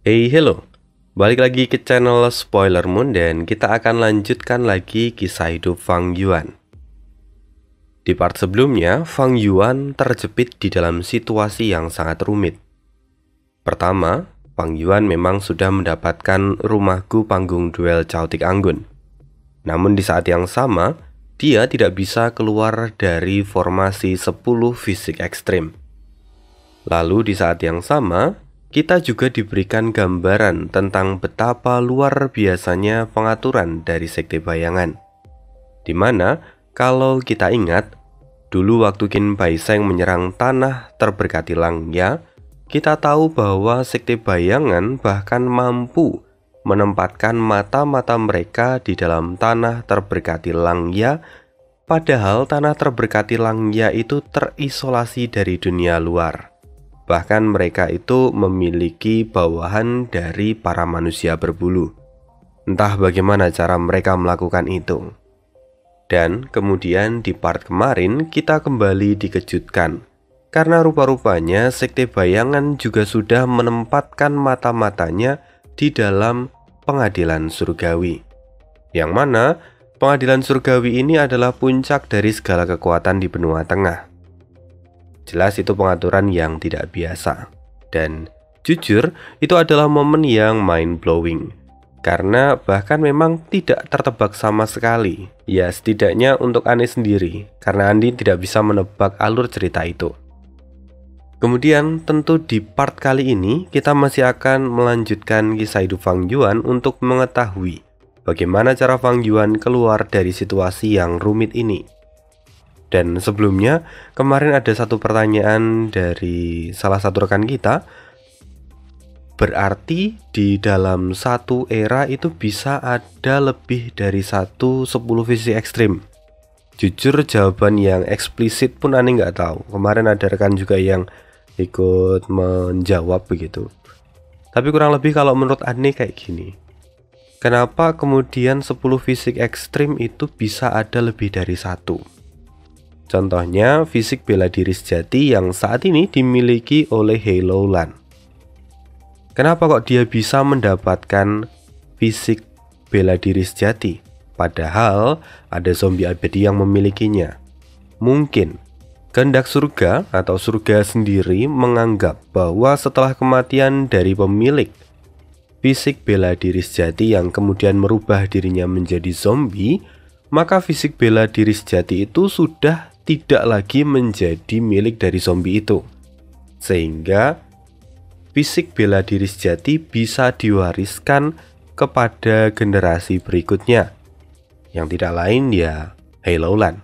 Hello, balik lagi ke channel Spoiler Moon dan kita akan lanjutkan lagi kisah hidup Fang Yuan. Di part sebelumnya, Fang Yuan terjepit di dalam situasi yang sangat rumit. Pertama, Fang Yuan memang sudah mendapatkan rumahku panggung duel Chaotic Anggun. Namun di saat yang sama, dia tidak bisa keluar dari formasi 10 fisik ekstrim. Lalu di saat yang sama, kita juga diberikan gambaran tentang betapa luar biasanya pengaturan dari Sekte Bayangan. Dimana, kalau kita ingat, dulu waktu Qin Bai Sheng menyerang tanah terberkati Langya, kita tahu bahwa Sekte Bayangan bahkan mampu menempatkan mata-mata mereka di dalam tanah terberkati Langya, padahal tanah terberkati Langya itu terisolasi dari dunia luar. Bahkan mereka itu memiliki bawahan dari para manusia berbulu. Entah bagaimana cara mereka melakukan itu. Dan kemudian di part kemarin kita kembali dikejutkan. Karena rupa-rupanya Sekte Bayangan juga sudah menempatkan mata-matanya di dalam pengadilan surgawi. Yang mana pengadilan surgawi ini adalah puncak dari segala kekuatan di benua tengah. Jelas itu pengaturan yang tidak biasa. Dan jujur itu adalah momen yang mind-blowing. Karena bahkan memang tidak tertebak sama sekali. Ya setidaknya untuk Ane sendiri. Karena Andi tidak bisa menebak alur cerita itu. Kemudian tentu di part kali ini kita masih akan melanjutkan kisah hidup Fang Yuan untuk mengetahui bagaimana cara Fang Yuan keluar dari situasi yang rumit ini. Dan sebelumnya, kemarin ada satu pertanyaan dari salah satu rekan kita. Berarti di dalam satu era itu bisa ada lebih dari 10 fisik ekstrim. Jujur jawaban yang eksplisit pun Ane nggak tahu. Kemarin ada rekan juga yang ikut menjawab begitu. Tapi kurang lebih kalau menurut Ane kayak gini. Kenapa kemudian 10 fisik ekstrim itu bisa ada lebih dari satu? Contohnya fisik bela diri sejati yang saat ini dimiliki oleh He Lowland. Kenapa kok dia bisa mendapatkan fisik bela diri sejati? Padahal ada zombie abadi yang memilikinya. Mungkin kehendak surga atau surga sendiri menganggap bahwa setelah kematian dari pemilik fisik bela diri sejati yang kemudian merubah dirinya menjadi zombie, maka fisik bela diri sejati itu sudah tidak lagi menjadi milik dari zombie itu. Sehingga fisik bela diri sejati bisa diwariskan kepada generasi berikutnya. Yang tidak lain ya He Lowland.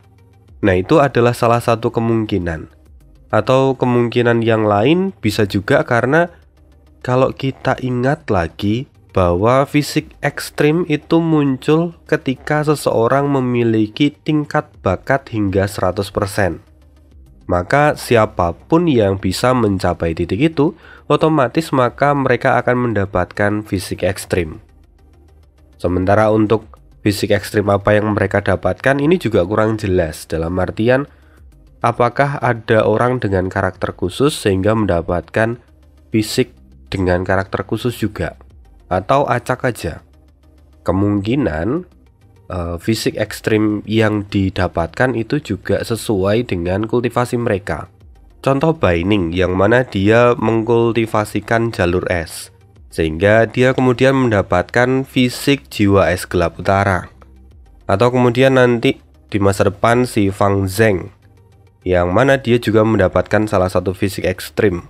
Nah itu adalah salah satu kemungkinan. Atau kemungkinan yang lain bisa juga karena kalau kita ingat lagi bahwa fisik ekstrim itu muncul ketika seseorang memiliki tingkat bakat hingga 100%. Maka siapapun yang bisa mencapai titik itu, otomatis maka mereka akan mendapatkan fisik ekstrim. Sementara untuk fisik ekstrim apa yang mereka dapatkan ini juga kurang jelas. Dalam artian, apakah ada orang dengan karakter khusus sehingga mendapatkan fisik dengan karakter khusus juga? Atau acak aja. Kemungkinan fisik ekstrim yang didapatkan itu juga sesuai dengan kultivasi mereka. Contoh Baining yang mana dia mengkultivasikan jalur es, sehingga dia kemudian mendapatkan fisik jiwa es gelap utara. Atau kemudian nanti di masa depan si Fang Zheng, yang mana dia juga mendapatkan salah satu fisik ekstrim.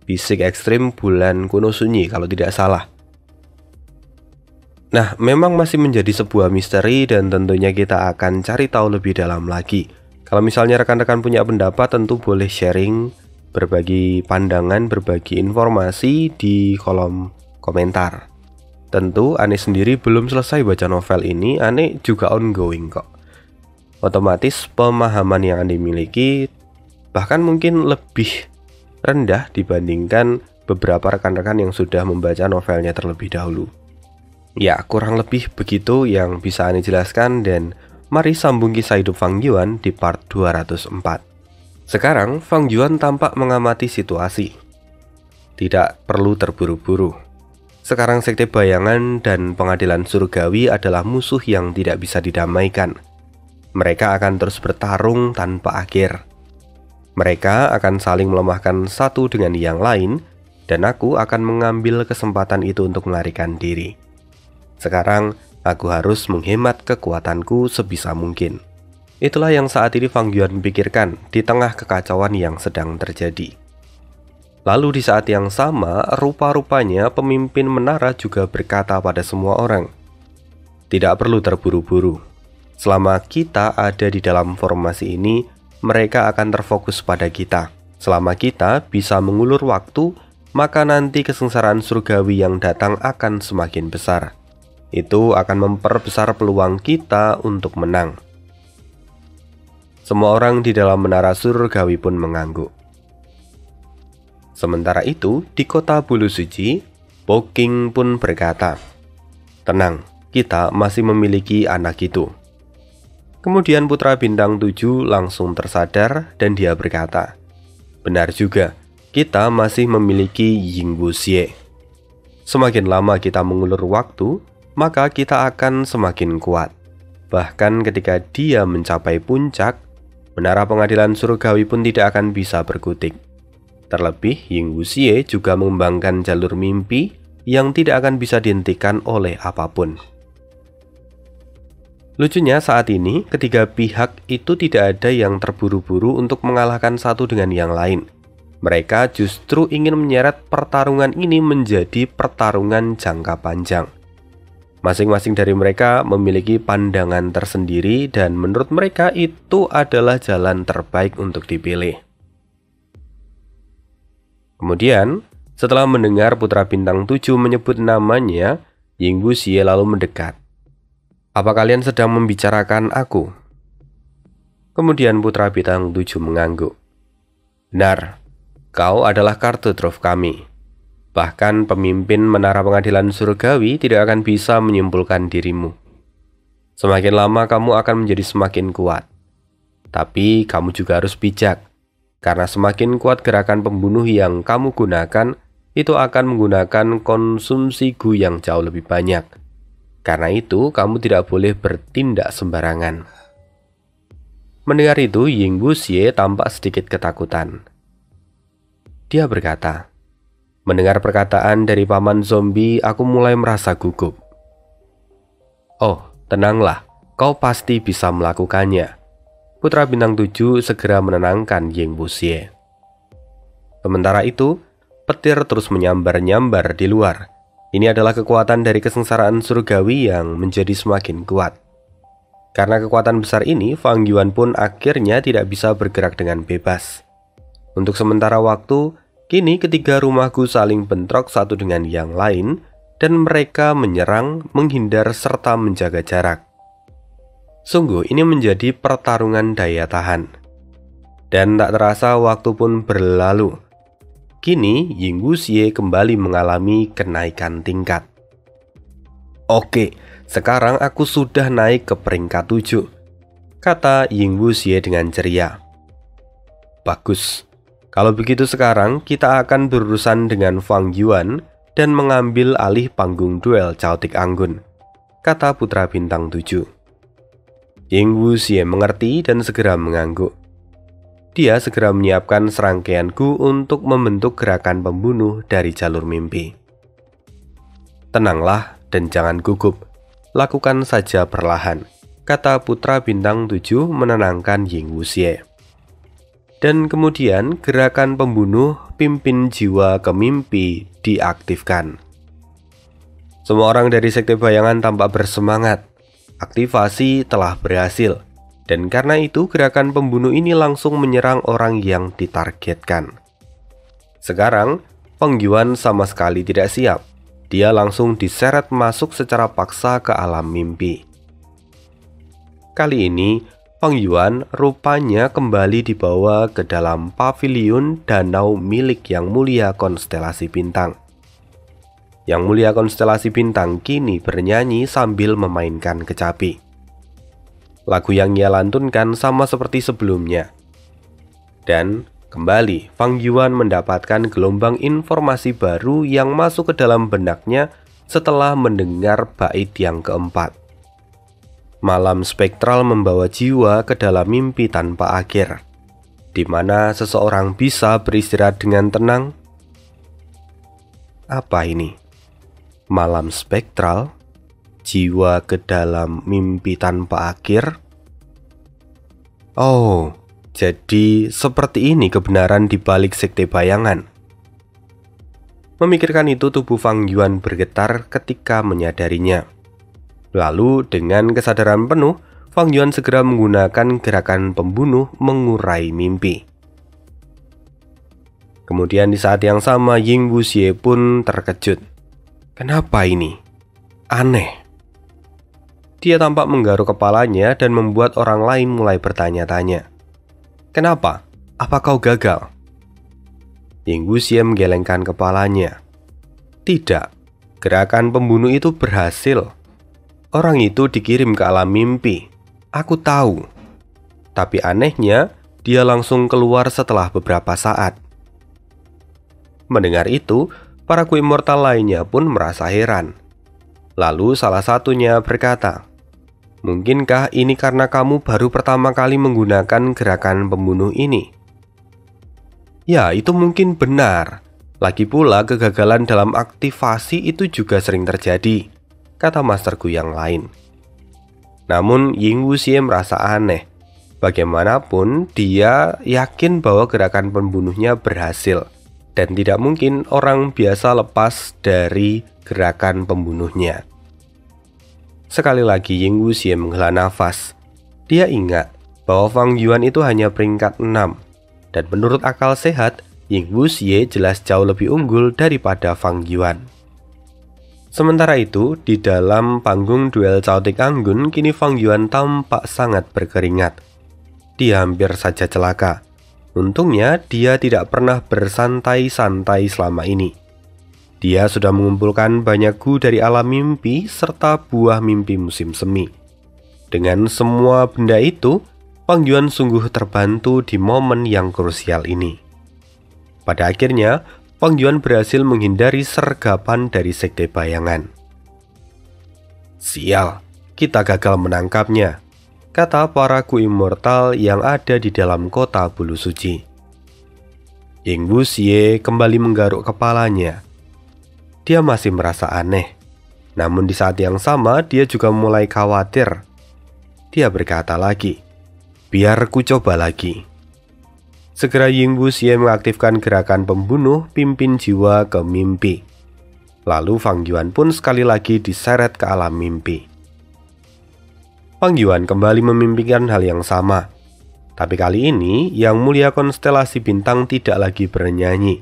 Fisik ekstrim bulan kuno sunyi kalau tidak salah. Nah, memang masih menjadi sebuah misteri dan tentunya kita akan cari tahu lebih dalam lagi. Kalau misalnya rekan-rekan punya pendapat tentu boleh sharing, berbagi pandangan, berbagi informasi di kolom komentar. Tentu Ane sendiri belum selesai baca novel ini, Ane juga ongoing kok. Otomatis pemahaman yang Ane miliki bahkan mungkin lebih rendah dibandingkan beberapa rekan-rekan yang sudah membaca novelnya terlebih dahulu. Ya, kurang lebih begitu yang bisa Ane jelaskan dan mari sambung kisah hidup Fang Yuan di part 204. Sekarang Fang Yuan tampak mengamati situasi. Tidak perlu terburu-buru. Sekarang sekte bayangan dan pengadilan surgawi adalah musuh yang tidak bisa didamaikan. Mereka akan terus bertarung tanpa akhir. Mereka akan saling melemahkan satu dengan yang lain, dan aku akan mengambil kesempatan itu untuk melarikan diri. Sekarang, aku harus menghemat kekuatanku sebisa mungkin. Itulah yang saat ini Fang Yuan pikirkan di tengah kekacauan yang sedang terjadi. Lalu di saat yang sama, rupa-rupanya pemimpin menara juga berkata pada semua orang, "Tidak perlu terburu-buru. Selama kita ada di dalam formasi ini, mereka akan terfokus pada kita. Selama kita bisa mengulur waktu, maka nanti kesengsaraan surgawi yang datang akan semakin besar. Itu akan memperbesar peluang kita untuk menang." Semua orang di dalam menara surgawi pun mengangguk. Sementara itu, di kota Bulu Suci, Po King pun berkata, "Tenang, kita masih memiliki anak itu." Kemudian putra bintang 7 langsung tersadar dan dia berkata, "Benar juga, kita masih memiliki Ying Wuxie. Semakin lama kita mengulur waktu, maka kita akan semakin kuat. Bahkan ketika dia mencapai puncak, menara pengadilan surgawi pun tidak akan bisa berkutik. Terlebih, Ying Wuxie juga mengembangkan jalur mimpi yang tidak akan bisa dihentikan oleh apapun." Lucunya saat ini, ketiga pihak itu tidak ada yang terburu-buru untuk mengalahkan satu dengan yang lain. Mereka justru ingin menyeret pertarungan ini menjadi pertarungan jangka panjang. Masing-masing dari mereka memiliki pandangan tersendiri dan menurut mereka itu adalah jalan terbaik untuk dipilih. Kemudian, setelah mendengar putra bintang 7 menyebut namanya, Ying Wuxie lalu mendekat. "Apa kalian sedang membicarakan aku?" Kemudian putra bintang 7 mengangguk. "Benar, kau adalah kartu truf kami. Bahkan pemimpin menara pengadilan surgawi tidak akan bisa menyimpulkan dirimu. Semakin lama kamu akan menjadi semakin kuat. Tapi kamu juga harus bijak. Karena semakin kuat gerakan pembunuh yang kamu gunakan, itu akan menggunakan konsumsi gu yang jauh lebih banyak. Karena itu, kamu tidak boleh bertindak sembarangan." Mendengar itu, Ying Wuxie tampak sedikit ketakutan. Dia berkata, "Mendengar perkataan dari paman zombie, aku mulai merasa gugup." "Oh, tenanglah, kau pasti bisa melakukannya." Putra bintang 7 segera menenangkan Ying Wuxie. Sementara itu, petir terus menyambar-nyambar di luar. Ini adalah kekuatan dari kesengsaraan surgawi yang menjadi semakin kuat. Karena kekuatan besar ini, Fang Yuan pun akhirnya tidak bisa bergerak dengan bebas. Untuk sementara waktu, kini ketiga rumahku saling bentrok satu dengan yang lain, dan mereka menyerang, menghindar, serta menjaga jarak. Sungguh ini menjadi pertarungan daya tahan. Dan tak terasa waktu pun berlalu. Kini Ying Wuxie kembali mengalami kenaikan tingkat. "Oke, sekarang aku sudah naik ke peringkat 7, kata Ying Wuxie dengan ceria. "Bagus, kalau begitu sekarang kita akan berurusan dengan Fang Yuan dan mengambil alih panggung duel Chaotic Anggun," kata putra bintang 7. Ying Wuxie mengerti dan segera mengangguk. Dia segera menyiapkan serangkaian gu untuk membentuk gerakan pembunuh dari jalur mimpi. "Tenanglah dan jangan gugup. Lakukan saja perlahan," kata putra bintang 7 menenangkan Ying Wuxie. Dan kemudian gerakan pembunuh pimpin jiwa ke mimpi diaktifkan. Semua orang dari sekte bayangan tampak bersemangat. Aktivasi telah berhasil, dan karena itu gerakan pembunuh ini langsung menyerang orang yang ditargetkan. Sekarang, Fang Yuan sama sekali tidak siap. Dia langsung diseret masuk secara paksa ke alam mimpi. Kali ini, Fang Yuan rupanya kembali dibawa ke dalam paviliun danau milik Yang Mulia Konstelasi Bintang. Yang Mulia Konstelasi Bintang kini bernyanyi sambil memainkan kecapi. Lagu yang ia lantunkan sama seperti sebelumnya. Dan kembali Fang Yuan mendapatkan gelombang informasi baru yang masuk ke dalam benaknya setelah mendengar bait yang keempat. Malam spektral membawa jiwa ke dalam mimpi tanpa akhir, di mana seseorang bisa beristirahat dengan tenang. Apa ini? Malam spektral, jiwa ke dalam mimpi tanpa akhir. Oh, jadi seperti ini kebenaran di balik sekte bayangan. Memikirkan itu, tubuh Fang Yuan bergetar ketika menyadarinya. Lalu dengan kesadaran penuh, Fang Yuan segera menggunakan gerakan pembunuh mengurai mimpi. Kemudian di saat yang sama Ying Wuxie pun terkejut. Kenapa ini? Aneh. Dia tampak menggaruk kepalanya dan membuat orang lain mulai bertanya-tanya. Kenapa? Apa kau gagal? Ying Wuxie menggelengkan kepalanya. Tidak, gerakan pembunuh itu berhasil. Orang itu dikirim ke alam mimpi. Aku tahu. Tapi anehnya, dia langsung keluar setelah beberapa saat. Mendengar itu, para kru immortal lainnya pun merasa heran. Lalu salah satunya berkata, "Mungkinkah ini karena kamu baru pertama kali menggunakan gerakan pembunuh ini?" Ya, itu mungkin benar. Lagi pula kegagalan dalam aktivasi itu juga sering terjadi, kata masterku yang lain. Namun Ying Wuxie merasa aneh. Bagaimanapun dia yakin bahwa gerakan pembunuhnya berhasil, dan tidak mungkin orang biasa lepas dari gerakan pembunuhnya. Sekali lagi Ying Wuxie menghela nafas. Dia ingat bahwa Fang Yuan itu hanya peringkat 6, dan menurut akal sehat, Ying Wuxie jelas jauh lebih unggul daripada Fang Yuan. Sementara itu, di dalam panggung duel Chaotic Anggun, kini Fang Yuan tampak sangat berkeringat. Dia hampir saja celaka. Untungnya, dia tidak pernah bersantai-santai selama ini. Dia sudah mengumpulkan banyak gu dari alam mimpi serta buah mimpi musim semi. Dengan semua benda itu, Fang Yuan sungguh terbantu di momen yang krusial ini. Pada akhirnya, Fang Yuan berhasil menghindari sergapan dari sekte bayangan. Sial, kita gagal menangkapnya, kata para kru immortal yang ada di dalam kota bulu suci. Ying Wuxie kembali menggaruk kepalanya. Dia masih merasa aneh. Namun di saat yang sama dia juga mulai khawatir. Dia berkata lagi, "Biar ku coba lagi." Segera Ying Wuxie mengaktifkan gerakan pembunuh pimpin jiwa ke mimpi. Lalu Fang Yuan pun sekali lagi diseret ke alam mimpi. Fang Yuan kembali memimpikan hal yang sama. Tapi kali ini yang mulia konstelasi bintang tidak lagi bernyanyi.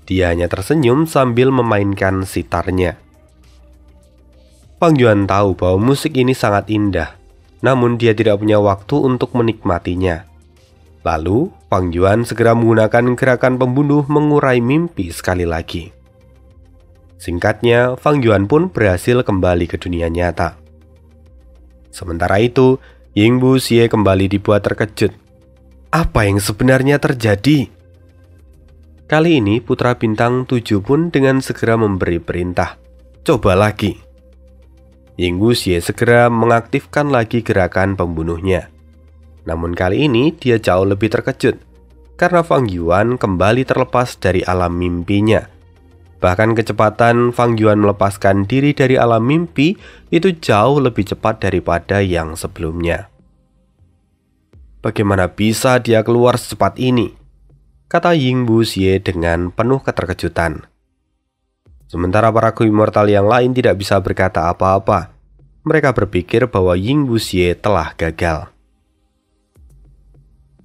Dia hanya tersenyum sambil memainkan sitarnya. Fang Yuan tahu bahwa musik ini sangat indah, namun dia tidak punya waktu untuk menikmatinya. Lalu, Fang Yuan segera menggunakan gerakan pembunuh mengurai mimpi sekali lagi. Singkatnya, Fang Yuan pun berhasil kembali ke dunia nyata. Sementara itu, Ying Wuxie kembali dibuat terkejut. Apa yang sebenarnya terjadi? Kali ini Putra Bintang 7 pun dengan segera memberi perintah. Coba lagi. Ying Wuxie segera mengaktifkan lagi gerakan pembunuhnya. Namun kali ini dia jauh lebih terkejut, karena Fang Yuan kembali terlepas dari alam mimpinya. Bahkan kecepatan Fang Yuan melepaskan diri dari alam mimpi itu jauh lebih cepat daripada yang sebelumnya. Bagaimana bisa dia keluar secepat ini? Kata Ying Wuxie dengan penuh keterkejutan. Sementara para kru immortal yang lain tidak bisa berkata apa-apa. Mereka berpikir bahwa Ying Wuxie telah gagal.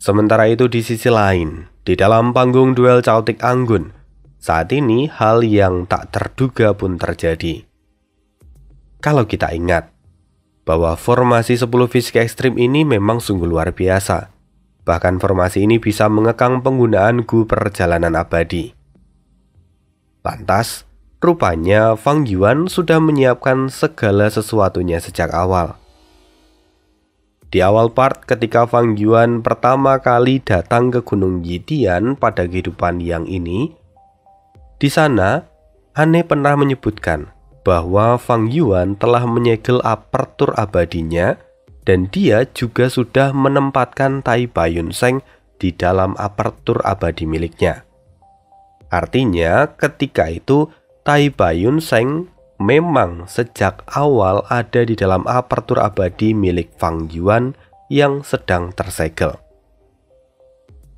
Sementara itu di sisi lain, di dalam panggung duel Chaotic Anggun, saat ini hal yang tak terduga pun terjadi. Kalau kita ingat bahwa formasi 10 fisik ekstrim ini memang sungguh luar biasa. Bahkan formasi ini bisa mengekang penggunaan gu perjalanan abadi. Lantas, rupanya Fang Yuan sudah menyiapkan segala sesuatunya sejak awal. Di awal part ketika Fang Yuan pertama kali datang ke Gunung Yidian pada kehidupan yang ini, di sana Anne pernah menyebutkan bahwa Fang Yuan telah menyegel apertur abadinya dan dia juga sudah menempatkan Tai Baiyunseng di dalam apertur abadi miliknya. Artinya ketika itu Tai Baiyunseng memang sejak awal ada di dalam apertur abadi milik Fang Yuan yang sedang tersegel.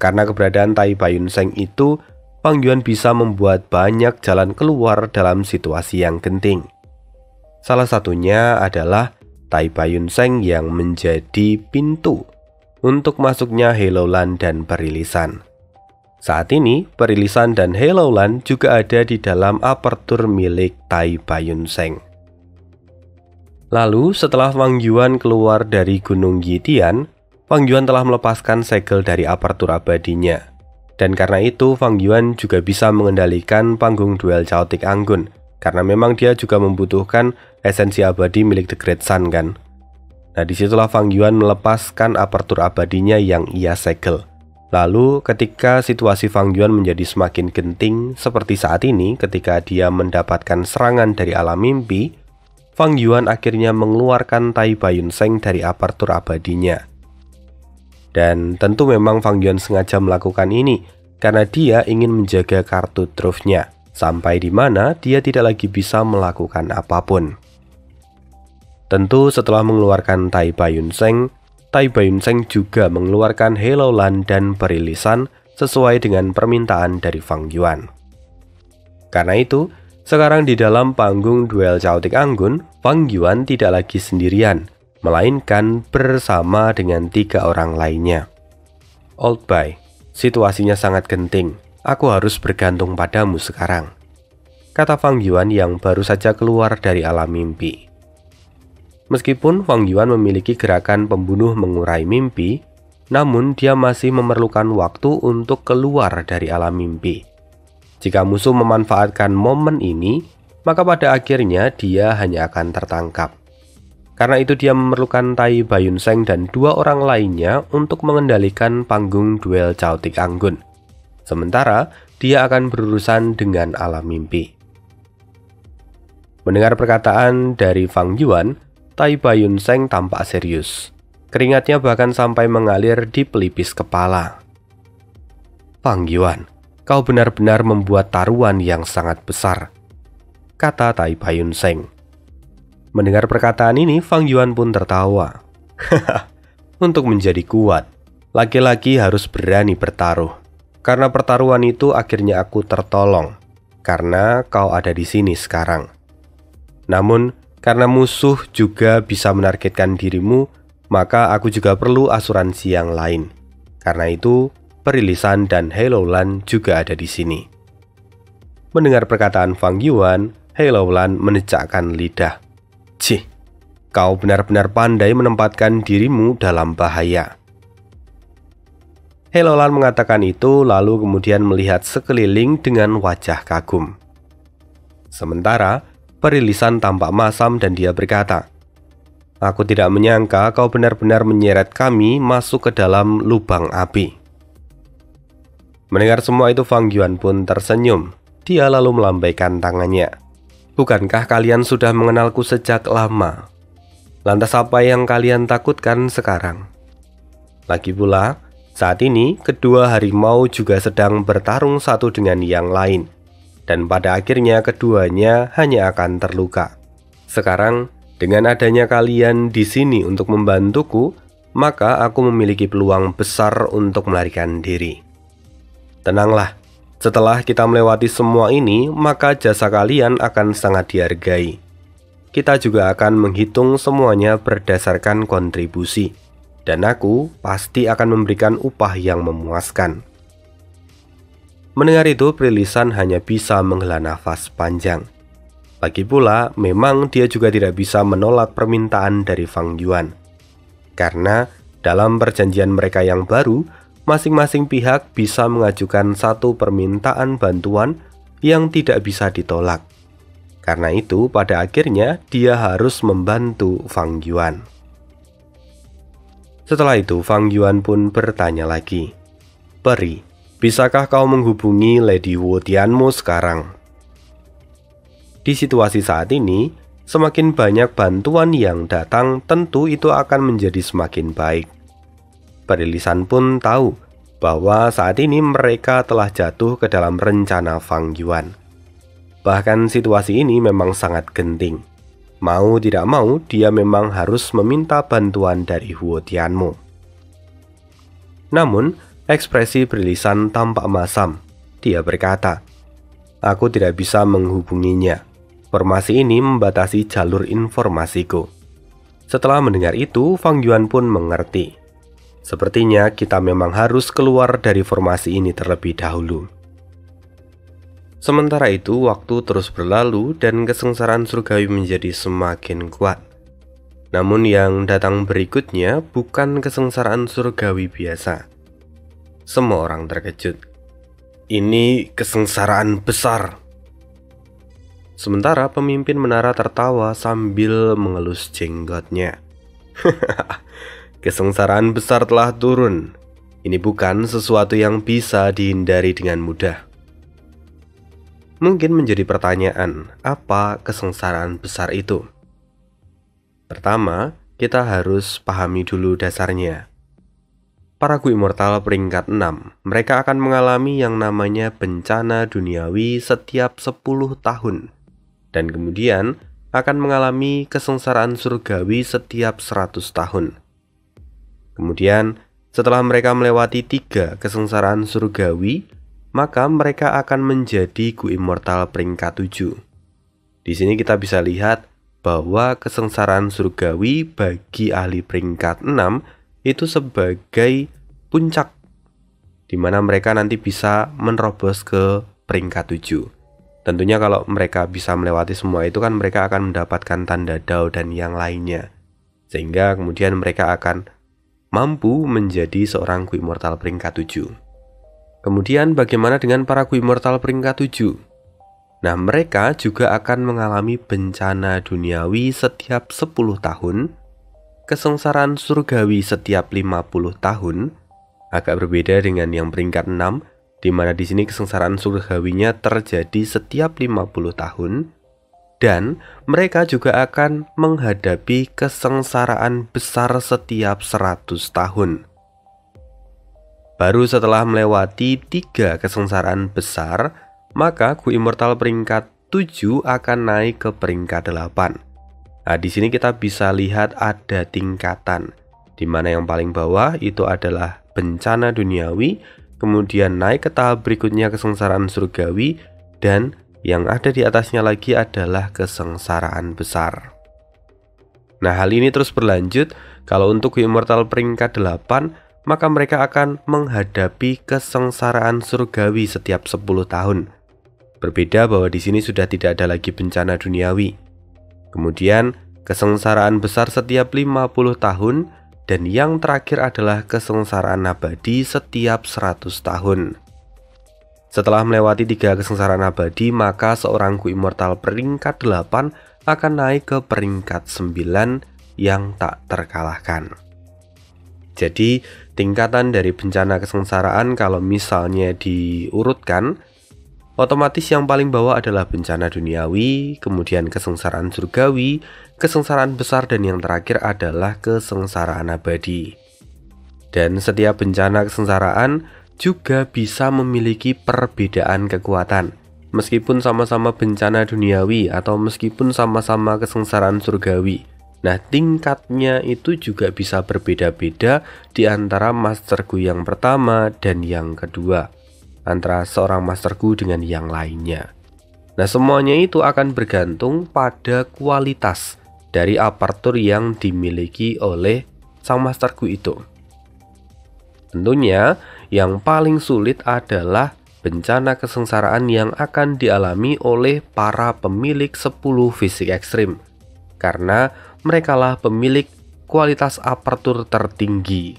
Karena keberadaan Tai Baiyunseng itu, Fang Yuan bisa membuat banyak jalan keluar dalam situasi yang genting. Salah satunya adalah Tai Baiyunseng yang menjadi pintu untuk masuknya Helloland dan Perilisan. Saat ini, Perilisan dan Helloland juga ada di dalam apertur milik Tai Baiyunseng. Lalu setelah Fang Yuan keluar dari Gunung Yitian, Fang Yuan telah melepaskan segel dari apertur abadinya. Dan karena itu Fang Yuan juga bisa mengendalikan panggung duel Chaotic Anggun, karena memang dia juga membutuhkan esensi abadi milik The Great Sun kan. Nah disitulah Fang Yuan melepaskan apertur abadinya yang ia segel. Lalu ketika situasi Fang Yuan menjadi semakin genting seperti saat ini ketika dia mendapatkan serangan dari alam mimpi, Fang Yuan akhirnya mengeluarkan Tai Baiyunseng dari apertur abadinya. Dan tentu memang Fang Yuan sengaja melakukan ini karena dia ingin menjaga kartu truth-nya sampai di mana dia tidak lagi bisa melakukan apapun. Tentu setelah mengeluarkan Tai Baiyunseng, Tai Baiyunseng juga mengeluarkan Helloland dan Perilisan sesuai dengan permintaan dari Fang Yuan. Karena itu, sekarang di dalam panggung duel Chaotic Anggun, Fang Yuan tidak lagi sendirian, melainkan bersama dengan 3 orang lainnya. Old Bai, situasinya sangat genting. Aku harus bergantung padamu sekarang, kata Fang Yuan yang baru saja keluar dari alam mimpi. Meskipun Fang Yuan memiliki gerakan pembunuh mengurai mimpi, namun dia masih memerlukan waktu untuk keluar dari alam mimpi. Jika musuh memanfaatkan momen ini, maka pada akhirnya dia hanya akan tertangkap. Karena itu dia memerlukan Tai Baiyunseng dan 2 orang lainnya untuk mengendalikan panggung duel Chaotic Anggun. Sementara dia akan berurusan dengan alam mimpi. Mendengar perkataan dari Fang Yuan, Tai Baiyunseng tampak serius. Keringatnya bahkan sampai mengalir di pelipis kepala. Fang Yuan, kau benar-benar membuat taruhan yang sangat besar, kata Tai Baiyunseng. Mendengar perkataan ini, Fang Yuan pun tertawa. Untuk menjadi kuat, laki-laki harus berani bertaruh. Karena pertaruhan itu akhirnya aku tertolong, karena kau ada di sini sekarang. Namun, karena musuh juga bisa menargetkan dirimu, maka aku juga perlu asuransi yang lain. Karena itu, Perilisan dan Helloland juga ada di sini. Mendengar perkataan Fang Yuan, Helloland menecakkan lidah. Cih, kau benar-benar pandai menempatkan dirimu dalam bahaya. Helloland mengatakan itu lalu kemudian melihat sekeliling dengan wajah kagum. Sementara, Perilisan tampak masam dan dia berkata, aku tidak menyangka kau benar-benar menyeret kami masuk ke dalam lubang api. Mendengar semua itu Fang Yuan pun tersenyum. Dia lalu melambaikan tangannya. Bukankah kalian sudah mengenalku sejak lama? Lantas apa yang kalian takutkan sekarang? Lagi pula, saat ini kedua harimau juga sedang bertarung satu dengan yang lain. Dan pada akhirnya keduanya hanya akan terluka. Sekarang, dengan adanya kalian di sini untuk membantuku, maka aku memiliki peluang besar untuk melarikan diri. Tenanglah. Setelah kita melewati semua ini, maka jasa kalian akan sangat dihargai. Kita juga akan menghitung semuanya berdasarkan kontribusi, dan aku pasti akan memberikan upah yang memuaskan. Mendengar itu, Perilisan hanya bisa menghela nafas panjang. Lagi pula, memang dia juga tidak bisa menolak permintaan dari Fang Yuan. Karena dalam perjanjian mereka yang baru, masing-masing pihak bisa mengajukan satu permintaan bantuan yang tidak bisa ditolak. Karena itu, pada akhirnya dia harus membantu Fang Yuan. Setelah itu, Fang Yuan pun bertanya lagi, Peri, bisakah kau menghubungi Lady Wu Tianmu sekarang? Di situasi saat ini, semakin banyak bantuan yang datang, tentu itu akan menjadi semakin baik. Perilisan pun tahu bahwa saat ini mereka telah jatuh ke dalam rencana Fang Yuan. Bahkan situasi ini memang sangat genting. Mau tidak mau, dia memang harus meminta bantuan dari Huo Tianmu. Namun, ekspresi Perilisan tampak masam. Dia berkata, "Aku tidak bisa menghubunginya. Informasi ini membatasi jalur informasiku." Setelah mendengar itu, Fang Yuan pun mengerti. Sepertinya kita memang harus keluar dari formasi ini terlebih dahulu. Sementara itu, waktu terus berlalu dan kesengsaraan surgawi menjadi semakin kuat. Namun yang datang berikutnya bukan kesengsaraan surgawi biasa. Semua orang terkejut. Ini kesengsaraan besar. Sementara pemimpin menara tertawa sambil mengelus jenggotnya. Kesengsaraan besar telah turun. Ini bukan sesuatu yang bisa dihindari dengan mudah. Mungkin menjadi pertanyaan, apa kesengsaraan besar itu? Pertama, kita harus pahami dulu dasarnya. Para Guru Immortal peringkat 6, mereka akan mengalami yang namanya bencana duniawi setiap 10 tahun. Dan kemudian akan mengalami kesengsaraan surgawi setiap 100 tahun. Kemudian setelah mereka melewati 3 kesengsaraan surgawi, maka mereka akan menjadi Guru Immortal peringkat 7. Di sini kita bisa lihat bahwa kesengsaraan surgawi bagi ahli peringkat 6 itu sebagai puncak, di mana mereka nanti bisa menerobos ke peringkat 7. Tentunya kalau mereka bisa melewati semua itu kan mereka akan mendapatkan tanda Dao dan yang lainnya. Sehingga kemudian mereka akan mampu menjadi seorang Guru Immortal peringkat 7. Kemudian bagaimana dengan para Guru Immortal peringkat 7? Nah, mereka juga akan mengalami bencana duniawi setiap 10 tahun, kesengsaraan surgawi setiap 50 tahun, agak berbeda dengan yang peringkat 6, di mana di sini kesengsaraan surgawinya terjadi setiap 50 tahun, dan mereka juga akan menghadapi kesengsaraan besar setiap 100 tahun. Baru setelah melewati 3 kesengsaraan besar, maka Guru Immortal peringkat 7 akan naik ke peringkat 8. Nah, di sini kita bisa lihat ada tingkatan, di mana yang paling bawah itu adalah bencana duniawi, kemudian naik ke tahap berikutnya kesengsaraan surgawi, dan yang ada di atasnya lagi adalah kesengsaraan besar. Nah, hal ini terus berlanjut. Kalau untuk Guru Immortal peringkat 8, maka mereka akan menghadapi kesengsaraan surgawi setiap 10 tahun. Berbeda bahwa di sini sudah tidak ada lagi bencana duniawi. Kemudian kesengsaraan besar setiap 50 tahun, dan yang terakhir adalah kesengsaraan abadi setiap 100 tahun. Setelah melewati 3 kesengsaraan abadi, maka seorang Guru Immortal peringkat 8 akan naik ke peringkat 9 yang tak terkalahkan. Jadi, tingkatan dari bencana kesengsaraan kalau misalnya diurutkan, otomatis yang paling bawah adalah bencana duniawi, kemudian kesengsaraan surgawi, kesengsaraan besar, dan yang terakhir adalah kesengsaraan abadi. Dan setiap bencana kesengsaraan juga bisa memiliki perbedaan kekuatan. Meskipun sama-sama bencana duniawi atau meskipun sama-sama kesengsaraan surgawi. Nah, tingkatnya itu juga bisa berbeda-beda di antara Master Gu yang pertama dan yang kedua, antara seorang Master Gu dengan yang lainnya. Nah, semuanya itu akan bergantung pada kualitas dari apertur yang dimiliki oleh sang Master Gu itu. Tentunya yang paling sulit adalah bencana kesengsaraan yang akan dialami oleh para pemilik 10 fisik ekstrim, karena merekalah pemilik kualitas apertur tertinggi.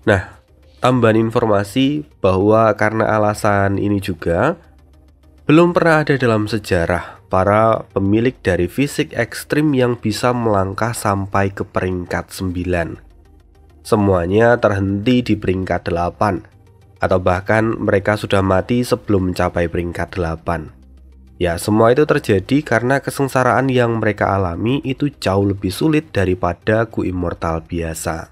Nah, tambahan informasi bahwa karena alasan ini juga belum pernah ada dalam sejarah para pemilik dari fisik ekstrim yang bisa melangkah sampai ke peringkat 9. Semuanya terhenti di peringkat 8, atau bahkan mereka sudah mati sebelum mencapai peringkat 8. Ya, semua itu terjadi karena kesengsaraan yang mereka alami itu jauh lebih sulit daripada Gu Immortal biasa.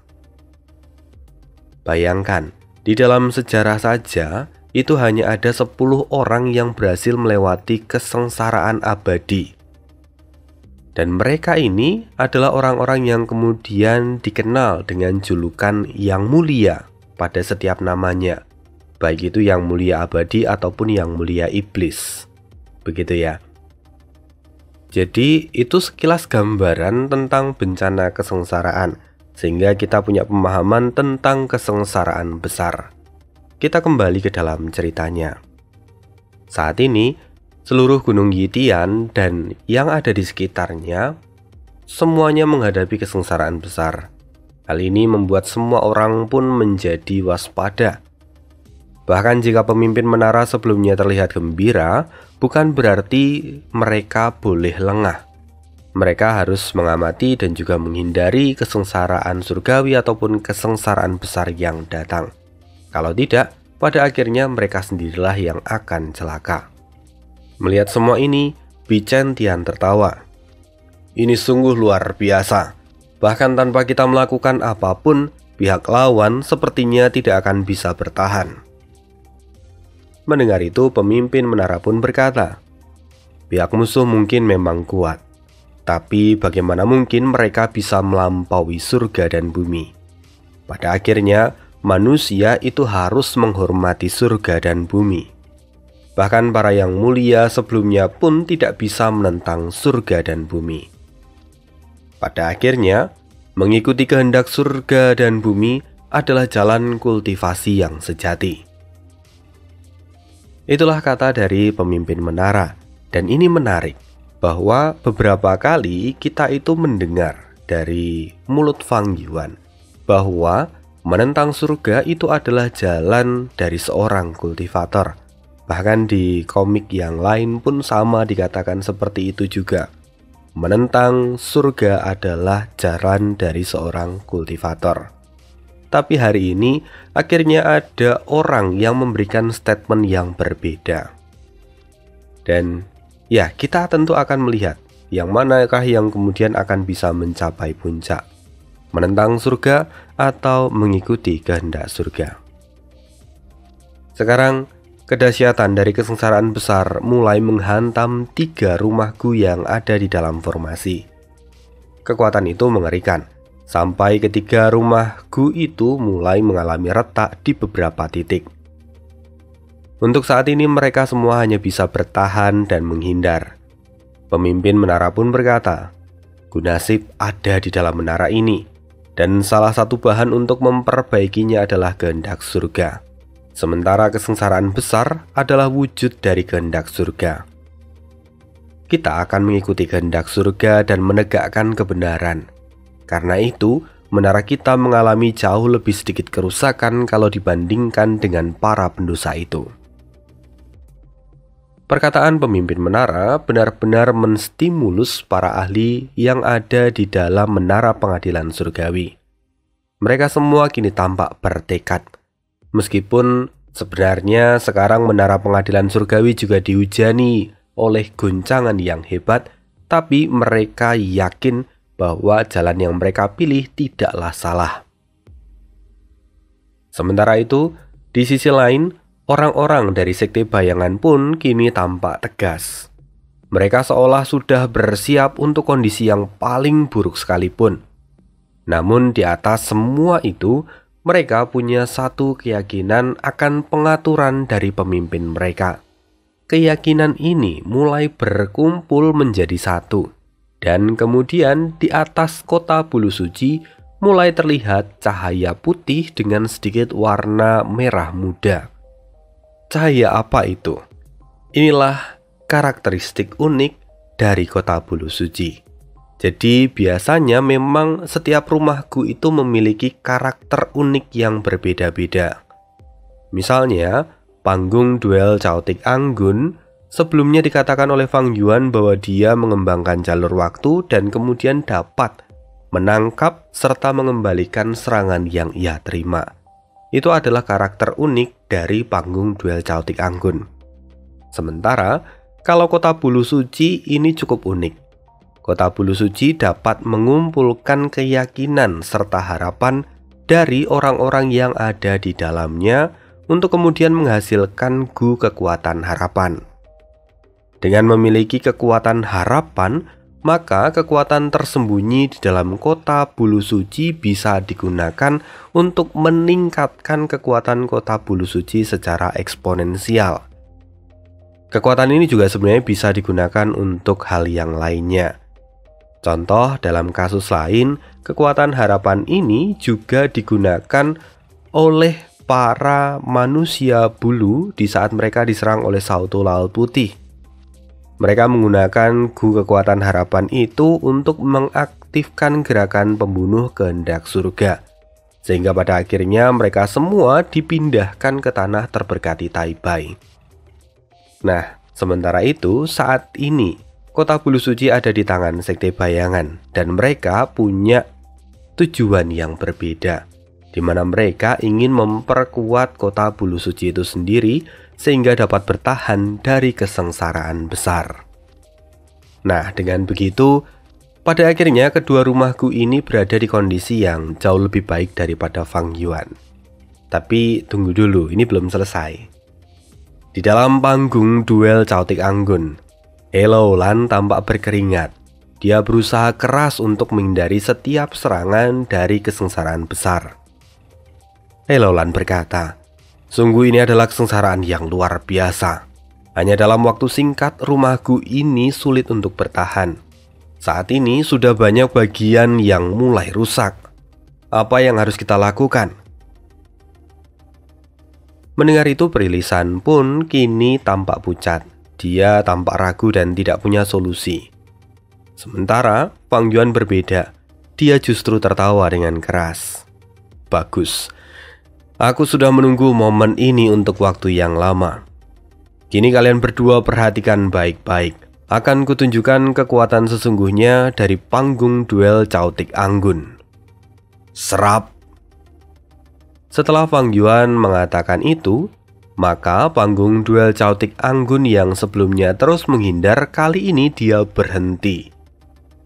Bayangkan, di dalam sejarah saja, itu hanya ada 10 orang yang berhasil melewati kesengsaraan abadi. Dan mereka ini adalah orang-orang yang kemudian dikenal dengan julukan yang mulia pada setiap namanya, baik itu yang mulia abadi ataupun yang mulia iblis. Begitu ya. Jadi itu sekilas gambaran tentang bencana kesengsaraan, sehingga kita punya pemahaman tentang kesengsaraan besar. Kita kembali ke dalam ceritanya. Saat ini, seluruh Gunung Yitian dan yang ada di sekitarnya semuanya menghadapi kesengsaraan besar. Hal ini membuat semua orang pun menjadi waspada. Bahkan jika pemimpin menara sebelumnya terlihat gembira, bukan berarti mereka boleh lengah. Mereka harus mengamati dan juga menghindari kesengsaraan surgawi ataupun kesengsaraan besar yang datang. Kalau tidak, pada akhirnya mereka sendirilah yang akan celaka. Melihat semua ini, Bichen Tian tertawa. Ini sungguh luar biasa. Bahkan tanpa kita melakukan apapun, pihak lawan sepertinya tidak akan bisa bertahan. Mendengar itu, pemimpin menara pun berkata, pihak musuh mungkin memang kuat, tapi bagaimana mungkin mereka bisa melampaui surga dan bumi? Pada akhirnya, manusia itu harus menghormati surga dan bumi. Bahkan para yang mulia sebelumnya pun tidak bisa menentang surga dan bumi. Pada akhirnya, mengikuti kehendak surga dan bumi adalah jalan kultivasi yang sejati. Itulah kata dari pemimpin menara, dan ini menarik bahwa beberapa kali kita itu mendengar dari mulut Fang Yuan bahwa menentang surga itu adalah jalan dari seorang kultivator. Bahkan di komik yang lain pun sama dikatakan seperti itu juga. Menentang surga adalah jalan dari seorang kultivator. Tapi hari ini akhirnya ada orang yang memberikan statement yang berbeda. Dan ya, kita tentu akan melihat yang manakah yang kemudian akan bisa mencapai puncak. Menentang surga atau mengikuti kehendak surga. Sekarang, kedahsyatan dari kesengsaraan besar mulai menghantam 3 rumah Gu yang ada di dalam formasi. Kekuatan itu mengerikan. Sampai ketiga rumah Gu itu mulai mengalami retak di beberapa titik. Untuk saat ini mereka semua hanya bisa bertahan dan menghindar. Pemimpin menara pun berkata, Gu Nasib ada di dalam menara ini, dan salah satu bahan untuk memperbaikinya adalah kehendak surga. Sementara kesengsaraan besar adalah wujud dari kehendak surga. Kita akan mengikuti kehendak surga dan menegakkan kebenaran. Karena itu, menara kita mengalami jauh lebih sedikit kerusakan kalau dibandingkan dengan para pendosa itu. Perkataan pemimpin menara benar-benar menstimulus para ahli yang ada di dalam menara pengadilan surgawi. Mereka semua kini tampak bertekad. Meskipun sebenarnya sekarang menara pengadilan surgawi juga dihujani oleh goncangan yang hebat, tapi mereka yakin bahwa jalan yang mereka pilih tidaklah salah. Sementara itu, di sisi lain, orang-orang dari Sekte Bayangan pun kini tampak tegas. Mereka seolah sudah bersiap untuk kondisi yang paling buruk sekalipun. Namun di atas semua itu, mereka punya satu keyakinan akan pengaturan dari pemimpin mereka. Keyakinan ini mulai berkumpul menjadi satu. Dan kemudian di atas kota Bulu Suci mulai terlihat cahaya putih dengan sedikit warna merah muda. Cahaya apa itu? Inilah karakteristik unik dari kota Bulu Suci. Jadi biasanya memang setiap rumah Gu itu memiliki karakter unik yang berbeda-beda. Misalnya, panggung duel Chaotic Anggun sebelumnya dikatakan oleh Fang Yuan bahwa dia mengembangkan jalur waktu dan kemudian dapat menangkap serta mengembalikan serangan yang ia terima. Itu adalah karakter unik dari panggung duel Chaotic Anggun. Sementara Kalau kota bulu suci ini cukup unik. Kota bulu suci dapat mengumpulkan keyakinan serta harapan dari orang-orang yang ada di dalamnya untuk kemudian menghasilkan gu kekuatan harapan. Dengan memiliki kekuatan harapan, maka kekuatan tersembunyi di dalam kota bulu suci bisa digunakan untuk meningkatkan kekuatan kota bulu suci secara eksponensial. Kekuatan ini juga sebenarnya bisa digunakan untuk hal yang lainnya. Contoh dalam kasus lain, kekuatan harapan ini juga digunakan oleh para manusia bulu di saat mereka diserang oleh Sauto Laut Putih. Mereka menggunakan gu kekuatan harapan itu untuk mengaktifkan gerakan pembunuh kehendak surga. Sehingga pada akhirnya mereka semua dipindahkan ke tanah terberkati Taibai. Nah, sementara itu saat ini kota bulu suci ada di tangan Sekte Bayangan dan mereka punya tujuan yang berbeda, di mana mereka ingin memperkuat kota bulu suci itu sendiri sehingga dapat bertahan dari kesengsaraan besar. Nah, dengan begitu, pada akhirnya kedua rumah gu ini berada di kondisi yang jauh lebih baik daripada Fang Yuan. Tapi tunggu dulu, ini belum selesai. Di dalam panggung duel Caotik Anggun, He Laolan tampak berkeringat. Dia berusaha keras untuk menghindari setiap serangan dari kesengsaraan besar. He Laolan berkata, "Sungguh ini adalah kesengsaraan yang luar biasa. Hanya dalam waktu singkat rumah gu ini sulit untuk bertahan. Saat ini sudah banyak bagian yang mulai rusak. Apa yang harus kita lakukan?" Mendengar itu Perilisan pun kini tampak pucat. Dia tampak ragu dan tidak punya solusi. Sementara Fang Yuan berbeda. Dia justru tertawa dengan keras. "Bagus. Aku sudah menunggu momen ini untuk waktu yang lama. Kini kalian berdua perhatikan baik-baik. Akan kutunjukkan kekuatan sesungguhnya dari panggung duel Caotik Anggun." Serap. Setelah Fang Yuan mengatakan itu, maka panggung duel Caotik Anggun yang sebelumnya terus menghindar kali ini dia berhenti.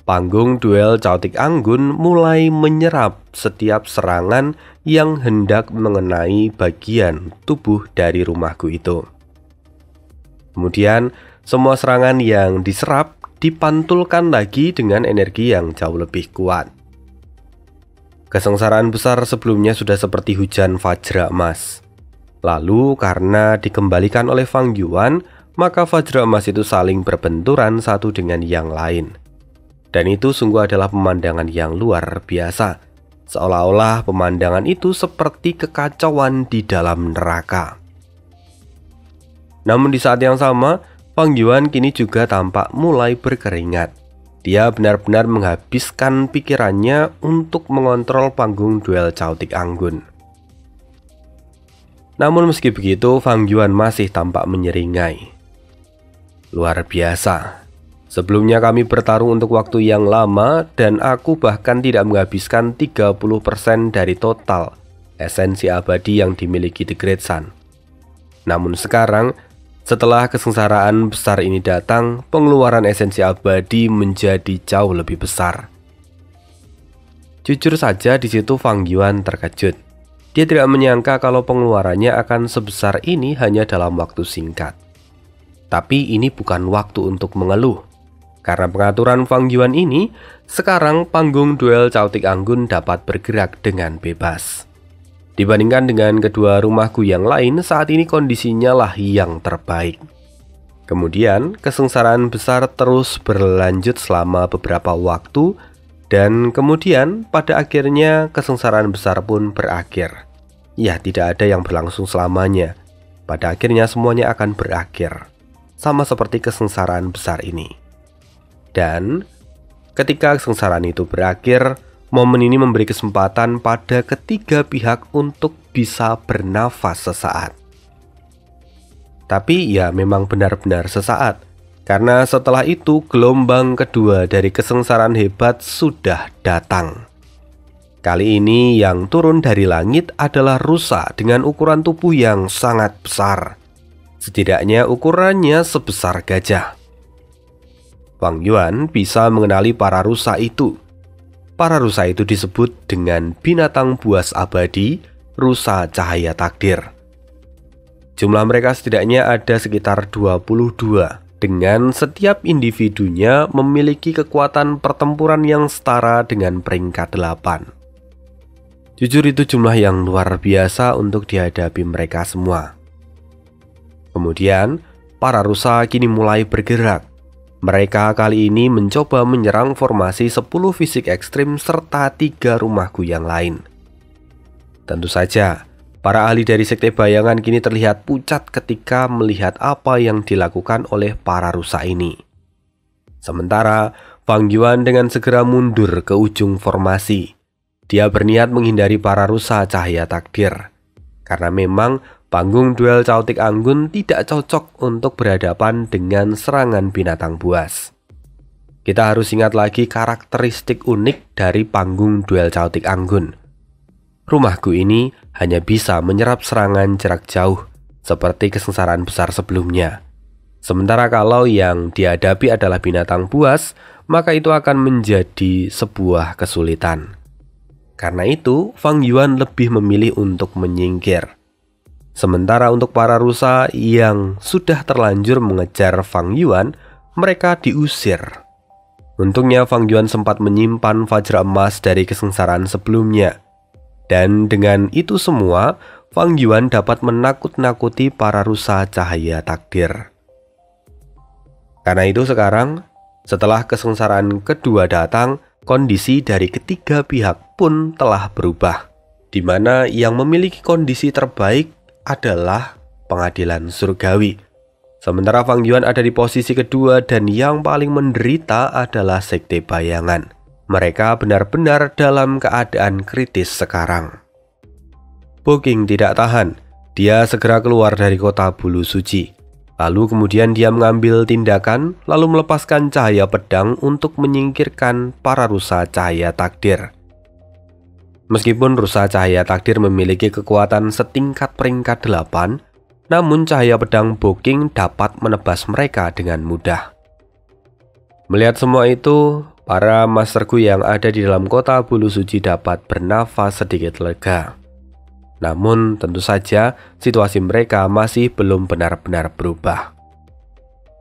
Panggung duel Caotik Anggun mulai menyerap setiap serangan yang hendak mengenai bagian tubuh dari rumah gu itu. Kemudian semua serangan yang diserap dipantulkan lagi dengan energi yang jauh lebih kuat. Kesengsaraan besar sebelumnya sudah seperti hujan Vajra emas. Lalu karena dikembalikan oleh Fang Yuan, maka Vajra emas itu saling berbenturan satu dengan yang lain. Dan itu sungguh adalah pemandangan yang luar biasa. Seolah-olah pemandangan itu seperti kekacauan di dalam neraka. Namun di saat yang sama, Fang Yuan kini juga tampak mulai berkeringat. Dia benar-benar menghabiskan pikirannya untuk mengontrol panggung duel Caotik Anggun. Namun meski begitu, Fang Yuan masih tampak menyeringai. Luar biasa. Sebelumnya kami bertarung untuk waktu yang lama dan aku bahkan tidak menghabiskan 30% dari total esensi abadi yang dimiliki The Great Sun. Namun sekarang, setelah kesengsaraan besar ini datang, pengeluaran esensi abadi menjadi jauh lebih besar. Jujur saja di situ Fang Yuan terkejut. Dia tidak menyangka kalau pengeluarannya akan sebesar ini hanya dalam waktu singkat. Tapi ini bukan waktu untuk mengeluh. Karena pengaturan Fang Yuan ini, sekarang panggung duel Caotik Anggun dapat bergerak dengan bebas. Dibandingkan dengan kedua rumah gu yang lain, saat ini kondisinya lah yang terbaik. Kemudian, kesengsaraan besar terus berlanjut selama beberapa waktu, dan kemudian pada akhirnya kesengsaraan besar pun berakhir. Ya, tidak ada yang berlangsung selamanya. Pada akhirnya semuanya akan berakhir, sama seperti kesengsaraan besar ini. Dan ketika kesengsaraan itu berakhir, momen ini memberi kesempatan pada ketiga pihak untuk bisa bernafas sesaat. Tapi ya memang benar-benar sesaat, karena setelah itu gelombang kedua dari kesengsaraan hebat sudah datang. Kali ini yang turun dari langit adalah rusa dengan ukuran tubuh yang sangat besar. Setidaknya ukurannya sebesar gajah. Fang Yuan bisa mengenali para rusa itu. Para rusa itu disebut dengan binatang buas abadi, rusa cahaya takdir. Jumlah mereka setidaknya ada sekitar 22, dengan setiap individunya memiliki kekuatan pertempuran yang setara dengan peringkat 8. Jujur itu jumlah yang luar biasa untuk dihadapi mereka semua. Kemudian, para rusa kini mulai bergerak. Mereka kali ini mencoba menyerang formasi 10 fisik ekstrim serta 3 rumahku yang lain. Tentu saja, para ahli dari Sekte Bayangan kini terlihat pucat ketika melihat apa yang dilakukan oleh para rusa ini. Sementara, Fang Yuan dengan segera mundur ke ujung formasi. Dia berniat menghindari para rusa cahaya takdir, karena memang panggung duel Chaotic Anggun tidak cocok untuk berhadapan dengan serangan binatang buas. Kita harus ingat lagi karakteristik unik dari panggung duel Chaotic Anggun. Rumahku ini hanya bisa menyerap serangan jarak jauh, seperti kesengsaraan besar sebelumnya. Sementara kalau yang dihadapi adalah binatang buas, maka itu akan menjadi sebuah kesulitan. Karena itu, Fang Yuan lebih memilih untuk menyingkir. Sementara untuk para rusa yang sudah terlanjur mengejar Fang Yuan, mereka diusir. Untungnya Fang Yuan sempat menyimpan Vajra emas dari kesengsaraan sebelumnya. Dan dengan itu semua, Fang Yuan dapat menakut-nakuti para rusa cahaya takdir. Karena itu sekarang, setelah kesengsaraan kedua datang, kondisi dari ketiga pihak pun telah berubah, di mana yang memiliki kondisi terbaik adalah pengadilan surgawi. Sementara Fang Yuan ada di posisi kedua dan yang paling menderita adalah Sekte Bayangan. Mereka benar-benar dalam keadaan kritis sekarang. Bo King tidak tahan, dia segera keluar dari kota Bulu Suci. Lalu kemudian dia mengambil tindakan, lalu melepaskan cahaya pedang untuk menyingkirkan para rusa cahaya takdir. Meskipun rusa cahaya takdir memiliki kekuatan setingkat peringkat 8, namun cahaya pedang Bo King dapat menebas mereka dengan mudah. Melihat semua itu, para masterku yang ada di dalam kota Bulu Suci dapat bernafas sedikit lega. Namun tentu saja situasi mereka masih belum benar-benar berubah.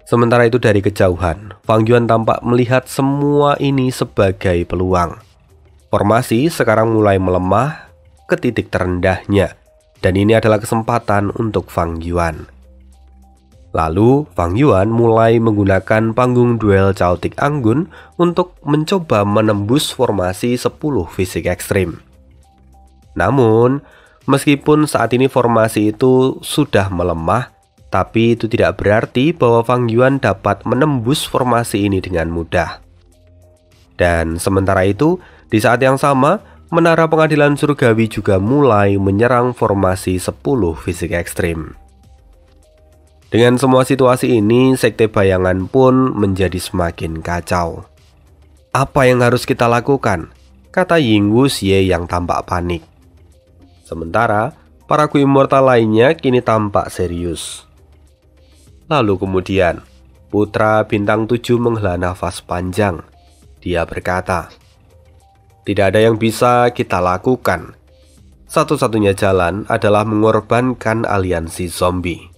Sementara itu dari kejauhan, Fang Yuan tampak melihat semua ini sebagai peluang. Formasi sekarang mulai melemah ke titik terendahnya, dan ini adalah kesempatan untuk Fang Yuan. Lalu Fang Yuan mulai menggunakan panggung duel Chaotic Anggun untuk mencoba menembus formasi 10 fisik ekstrim. Namun, meskipun saat ini formasi itu sudah melemah, tapi itu tidak berarti bahwa Fang Yuan dapat menembus formasi ini dengan mudah. Dan sementara itu, di saat yang sama, Menara Pengadilan Surgawi juga mulai menyerang formasi 10 fisik ekstrim. Dengan semua situasi ini, Sekte Bayangan pun menjadi semakin kacau. Apa yang harus kita lakukan? Kata Ying Wuxie yang tampak panik. Sementara, para Ku Immortal lainnya kini tampak serius. Lalu kemudian, Putra Bintang 7 menghela nafas panjang. Dia berkata, "Tidak ada yang bisa kita lakukan. Satu-satunya jalan adalah mengorbankan aliansi zombie."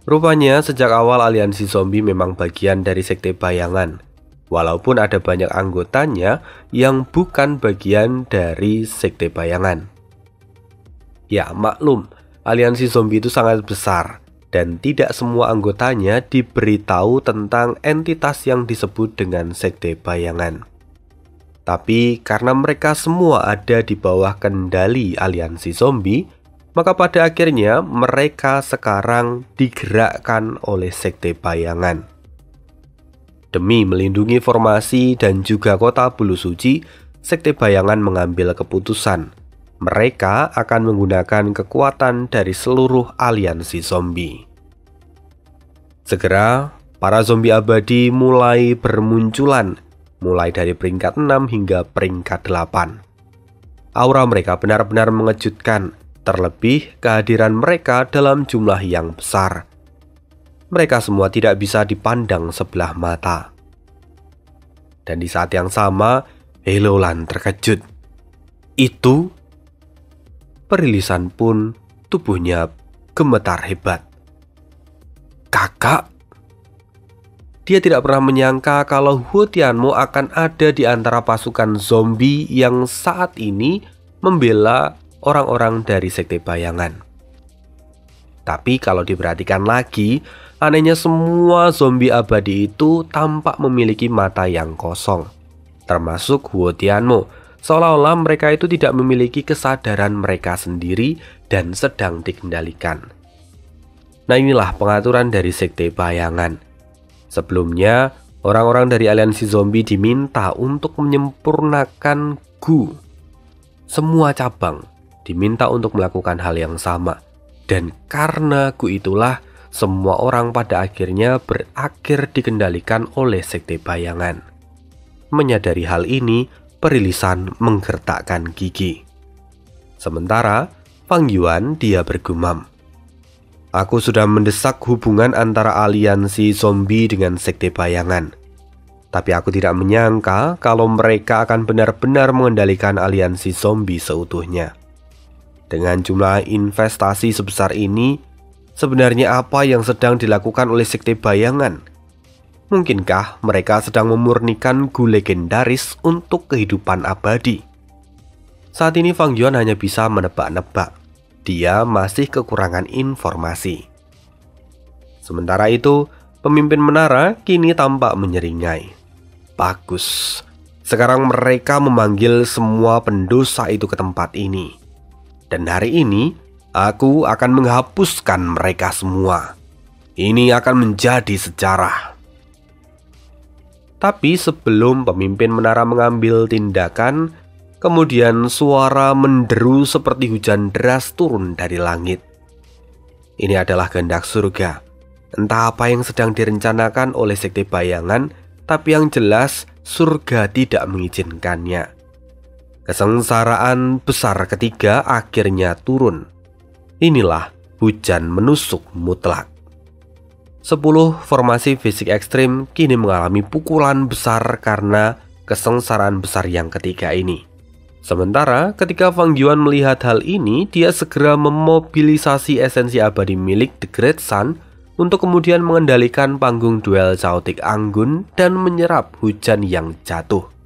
Rupanya sejak awal aliansi zombie memang bagian dari Sekte Bayangan, walaupun ada banyak anggotanya yang bukan bagian dari Sekte Bayangan. Ya maklum, aliansi zombie itu sangat besar, dan tidak semua anggotanya diberitahu tentang entitas yang disebut dengan Sekte Bayangan. Tapi karena mereka semua ada di bawah kendali aliansi zombie, maka pada akhirnya mereka sekarang digerakkan oleh Sekte Bayangan. Demi melindungi formasi dan juga kota Bulu Suci, Sekte Bayangan mengambil keputusan. Mereka akan menggunakan kekuatan dari seluruh aliansi zombie. Segera, para zombie abadi mulai bermunculan, mulai dari peringkat 6 hingga peringkat 8. Aura mereka benar-benar mengejutkan, Terlebih kehadiran mereka dalam jumlah yang besar. Mereka semua tidak bisa dipandang sebelah mata. Dan di saat yang sama, Helloland terkejut. Itu? Perilisan pun tubuhnya gemetar hebat. Kakak? Dia tidak pernah menyangka kalau Huo Tianmo akan ada di antara pasukan zombie yang saat ini membela orang-orang dari Sekte Bayangan. Tapi kalau diperhatikan lagi, anehnya semua zombie abadi itu tampak memiliki mata yang kosong, termasuk Huo Tianmo, seolah-olah mereka itu tidak memiliki kesadaran mereka sendiri dan sedang dikendalikan. Nah, inilah pengaturan dari Sekte Bayangan. Sebelumnya, orang-orang dari aliansi zombie diminta untuk menyempurnakan Gu. Semua cabang diminta untuk melakukan hal yang sama. Dan karena Gu itulah, semua orang pada akhirnya berakhir dikendalikan oleh Sekte Bayangan. Menyadari hal ini, Perilisan menggertakkan gigi. Sementara Fang Yuan dia bergumam, aku sudah mendesak hubungan antara aliansi zombie dengan Sekte Bayangan. Tapi aku tidak menyangka kalau mereka akan benar-benar mengendalikan aliansi zombie seutuhnya. Dengan jumlah investasi sebesar ini, sebenarnya apa yang sedang dilakukan oleh Sekte Bayangan? Mungkinkah mereka sedang memurnikan Gu legendaris untuk kehidupan abadi? Saat ini Fang Yuan hanya bisa menebak-nebak. Dia masih kekurangan informasi. Sementara itu, pemimpin menara kini tampak menyeringai. Bagus. Sekarang mereka memanggil semua pendosa itu ke tempat ini. Dan hari ini, aku akan menghapuskan mereka semua. Ini akan menjadi sejarah. Tapi sebelum pemimpin menara mengambil tindakan, kemudian suara menderu seperti hujan deras turun dari langit. Ini adalah kehendak surga. Entah apa yang sedang direncanakan oleh Sekte Bayangan, tapi yang jelas surga tidak mengizinkannya. Kesengsaraan besar ketiga akhirnya turun. Inilah hujan menusuk mutlak. 10 formasi fisik ekstrim kini mengalami pukulan besar karena kesengsaraan besar yang ketiga ini. Sementara ketika Fang Yuan melihat hal ini, dia segera memobilisasi esensi abadi milik The Great Sun untuk kemudian mengendalikan panggung duel Chaotic Anggun dan menyerap hujan yang jatuh.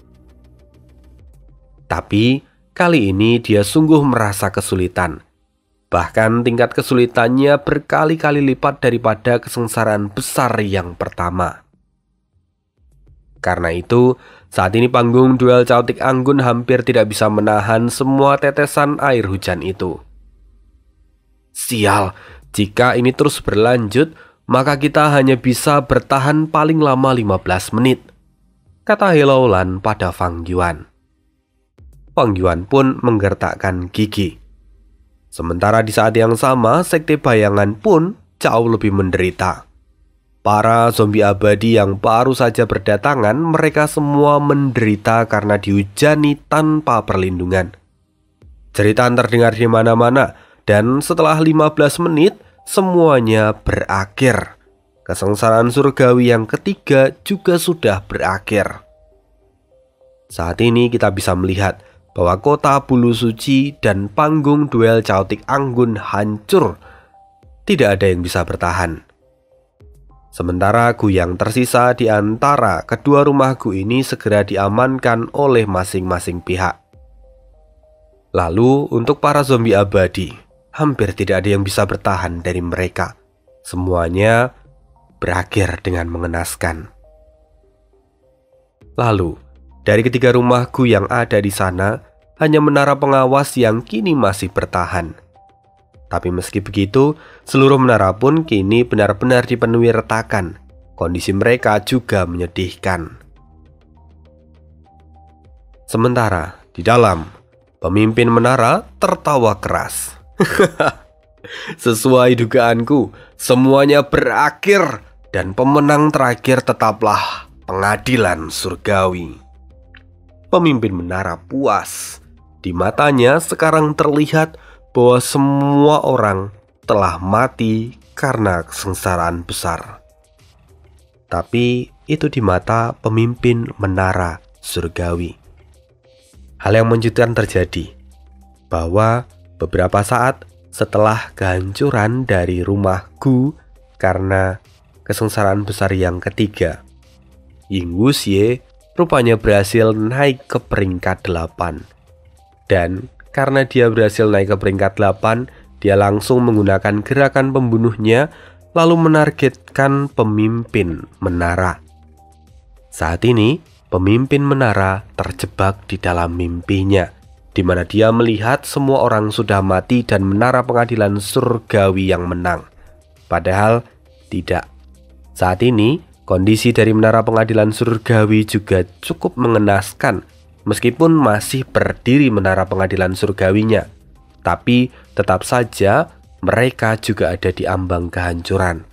Tapi kali ini dia sungguh merasa kesulitan. Bahkan tingkat kesulitannya berkali-kali lipat daripada kesengsaraan besar yang pertama. Karena itu, saat ini panggung duel Chaotic Anggun hampir tidak bisa menahan semua tetesan air hujan itu. Sial, jika ini terus berlanjut, maka kita hanya bisa bertahan paling lama 15 menit, kata Helloland pada Fang Yuan. Fang Yuan pun menggertakkan gigi. Sementara di saat yang sama, Sekte Bayangan pun jauh lebih menderita. Para zombie abadi yang baru saja berdatangan, mereka semua menderita karena dihujani tanpa perlindungan. Jeritan terdengar di mana-mana, dan setelah 15 menit, semuanya berakhir. Kesengsaraan surgawi yang ketiga juga sudah berakhir. Saat ini kita bisa melihat bahwa kota Bulu Suci dan panggung duel Chaotic Anggun hancur. Tidak ada yang bisa bertahan. Sementara Gu yang tersisa di antara kedua rumah Gu ini segera diamankan oleh masing-masing pihak. Lalu untuk para zombie abadi, hampir tidak ada yang bisa bertahan dari mereka. Semuanya berakhir dengan mengenaskan. Lalu, dari ketiga rumah Gu yang ada di sana, hanya menara pengawas yang kini masih bertahan. Tapi meski begitu, seluruh menara pun kini benar-benar dipenuhi retakan. Kondisi mereka juga menyedihkan. Sementara di dalam, pemimpin menara tertawa keras. Sesuai dugaanku, semuanya berakhir dan pemenang terakhir tetaplah pengadilan surgawi. Pemimpin menara puas. Di matanya sekarang terlihat bahwa semua orang telah mati karena kesengsaraan besar. Tapi itu di mata pemimpin menara surgawi. Hal yang menjadikan terjadi bahwa beberapa saat setelah kehancuran dari rumah Gu karena kesengsaraan besar yang ketiga, Ying Wuxie rupanya berhasil naik ke peringkat 8. Dan karena dia berhasil naik ke peringkat 8, dia langsung menggunakan gerakan pembunuhnya lalu menargetkan pemimpin menara. Saat ini, pemimpin menara terjebak di dalam mimpinya, di mana dia melihat semua orang sudah mati dan menara pengadilan surgawi yang menang. Padahal tidak. Saat ini, kondisi dari menara pengadilan surgawi juga cukup mengenaskan. Meskipun masih berdiri menara pengadilan surgawinya, tapi tetap saja mereka juga ada di ambang kehancuran.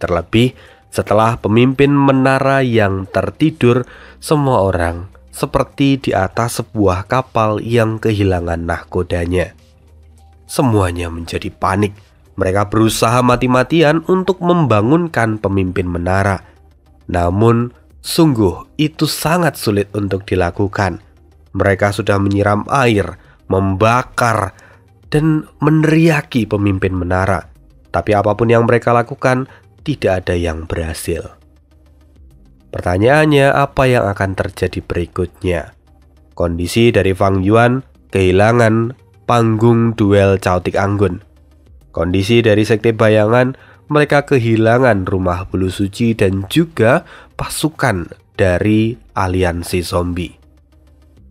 Terlebih setelah pemimpin menara yang tertidur, semua orang seperti di atas sebuah kapal yang kehilangan nahkodanya. Semuanya menjadi panik. Mereka berusaha mati-matian untuk membangunkan pemimpin menara. Namun, sungguh itu sangat sulit untuk dilakukan. Mereka sudah menyiram air, membakar, dan meneriaki pemimpin menara. Tapi apapun yang mereka lakukan, tidak ada yang berhasil. Pertanyaannya, apa yang akan terjadi berikutnya? Kondisi dari Fang Yuan kehilangan panggung duel Chaotic Anggun. Kondisi dari Sekte Bayangan, mereka kehilangan rumah bulu suci dan juga pasukan dari aliansi zombie.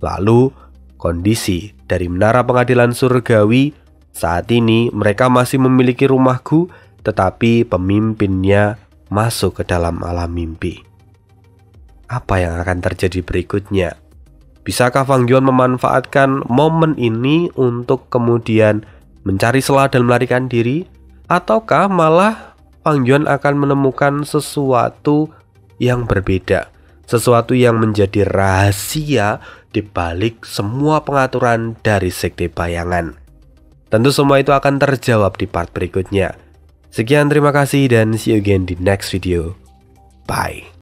Lalu, kondisi dari menara pengadilan surgawi, saat ini mereka masih memiliki rumah Gu, tetapi pemimpinnya masuk ke dalam alam mimpi. Apa yang akan terjadi berikutnya? Bisakah Fang Yuan memanfaatkan momen ini untuk kemudian mencari celah dan melarikan diri? Ataukah malah Fang Yuan akan menemukan sesuatu yang berbeda, sesuatu yang menjadi rahasia di balik semua pengaturan dari Sekte Bayangan? Tentu semua itu akan terjawab di part berikutnya. Sekian, terima kasih dan see you again di next video. Bye.